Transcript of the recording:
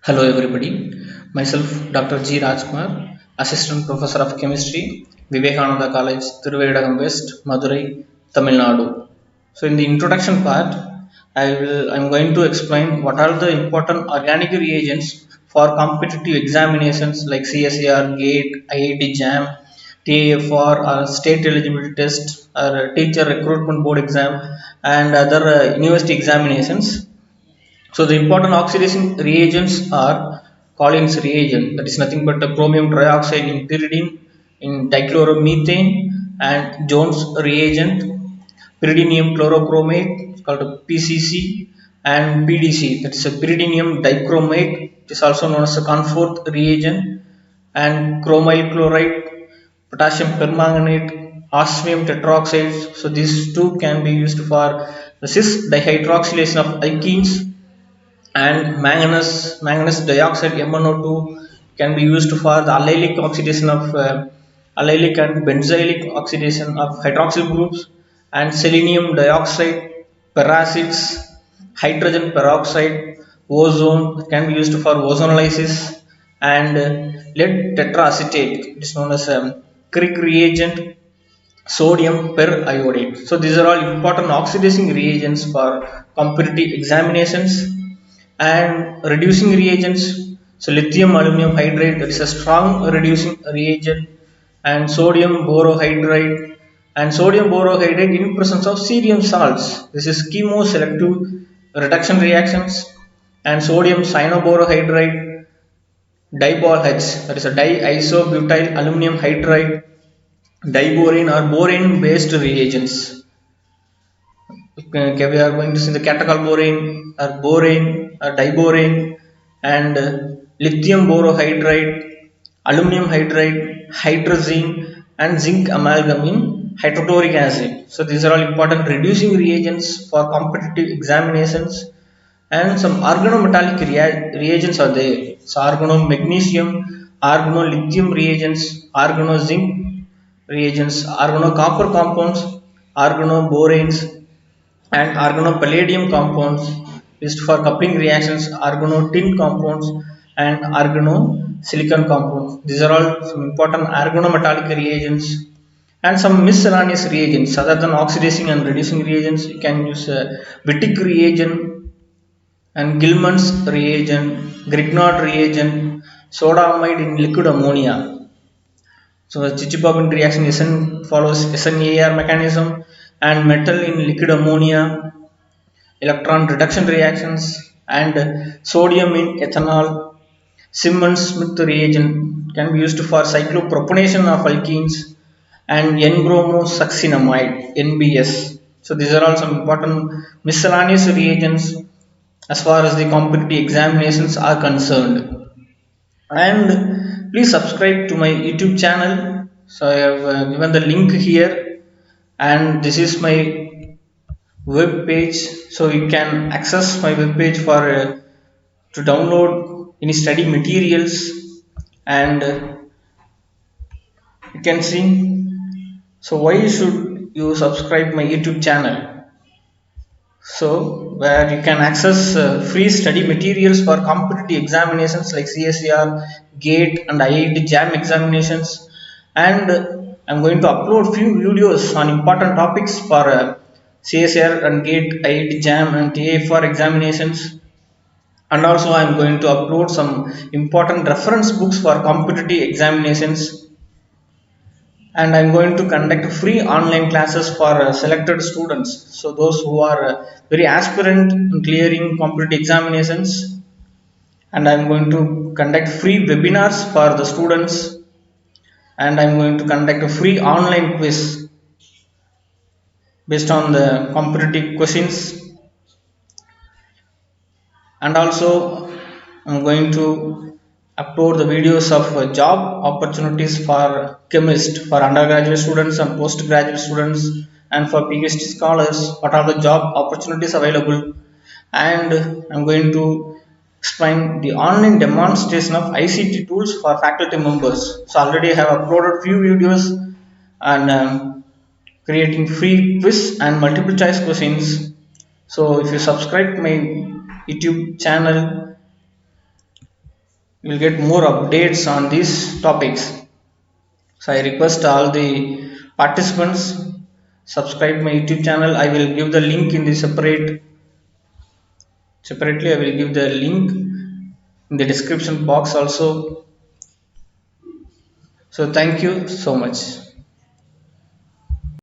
Hello everybody, myself Dr. G. Rajkumar, Assistant Professor of Chemistry, Vivekananda College, Thiruvedagam West, Madurai, Tamil Nadu. So in the introduction part, I'm going to explain what are the important organic reagents for competitive examinations like CSER, GATE, IIT JAM, TAFR, or State Eligibility Test, or Teacher Recruitment Board exam, and other university examinations. So the important oxidation reagents are Collins reagent, that is nothing but the chromium trioxide in pyridine, in dichloromethane, and Jones reagent, pyridinium chlorochromate, called PCC, and PDC, that is a pyridinium dichromate, it is also known as a Conforth reagent, and chromyl chloride, potassium permanganate, osmium tetroxide. So these two can be used for the cis dihydroxylation of alkenes, and manganese dioxide MnO2 can be used for the allylic oxidation of allylic and benzylic oxidation of hydroxyl groups, and selenium dioxide, peracids, hydrogen peroxide, ozone can be used for ozonolysis, and lead tetraacetate, it is known as Crick reagent, sodium periodate. So these are all important oxidizing reagents for competitive examinations. And reducing reagents, so lithium aluminum hydride, that is a strong reducing reagent, and sodium borohydride, and sodium borohydride in presence of cerium salts, this is chemoselective reduction reactions, and sodium cyanoborohydride, dibol H, that is a diisobutyl aluminum hydride, diborane or borane based reagents. Okay, we are going to see the catechol borane or borane or diborane, and lithium borohydride, aluminum hydride, hydrazine, and zinc amalgam in hydrochloric acid. So these are all important reducing reagents for competitive examinations. And some organometallic reagents are there. So organomagnesium, organolithium reagents, organozinc reagents, organocopper compounds, organoboranes, and organopalladium compounds used for coupling reactions, organotin compounds, and organosilicon compounds. These are all some important organometallic reagents. And some miscellaneous reagents other than oxidizing and reducing reagents. You can use Wittig reagent, and Gilman's reagent, Grignard reagent, soda amide in liquid ammonia. So the Chichibobin reaction SN follows SNAR mechanism, and metal in liquid ammonia, electron reduction reactions, and sodium in ethanol. Simmons-Smith reagent can be used for cyclopropanation of alkenes, and N-bromosuccinamide (NBS). So these are all some important miscellaneous reagents as far as the competitive examinations are concerned. And please subscribe to my YouTube channel. So I have given the link here, and this is my web page, so you can access my web page for to download any study materials, and you can see. So why should you subscribe my YouTube channel? So where you can access free study materials for competitive examinations like CSER, GATE, and IIT JAM examinations. And I'm going to upload few videos on important topics for CSR and GATE, IIT JAM, and TAFR examinations. And also I'm going to upload some important reference books for competitive examinations. And I'm going to conduct free online classes for selected students. So those who are very aspirant in clearing competitive examinations, and I'm going to conduct free webinars for the students, and I'm going to conduct a free online quiz based on the competitive questions. And also I'm going to upload the videos of job opportunities for chemists, for undergraduate students and postgraduate students, and for PhD scholars, what are the job opportunities available. And I'm going to explain the online demonstration of ICT tools for faculty members. So already I have uploaded few videos, and creating free quiz and multiple choice questions. So if you subscribe my YouTube channel, you will get more updates on these topics. So I request all the participants subscribe my YouTube channel. I will give the link in the separately. I will give the link in the description box also. So thank you so much.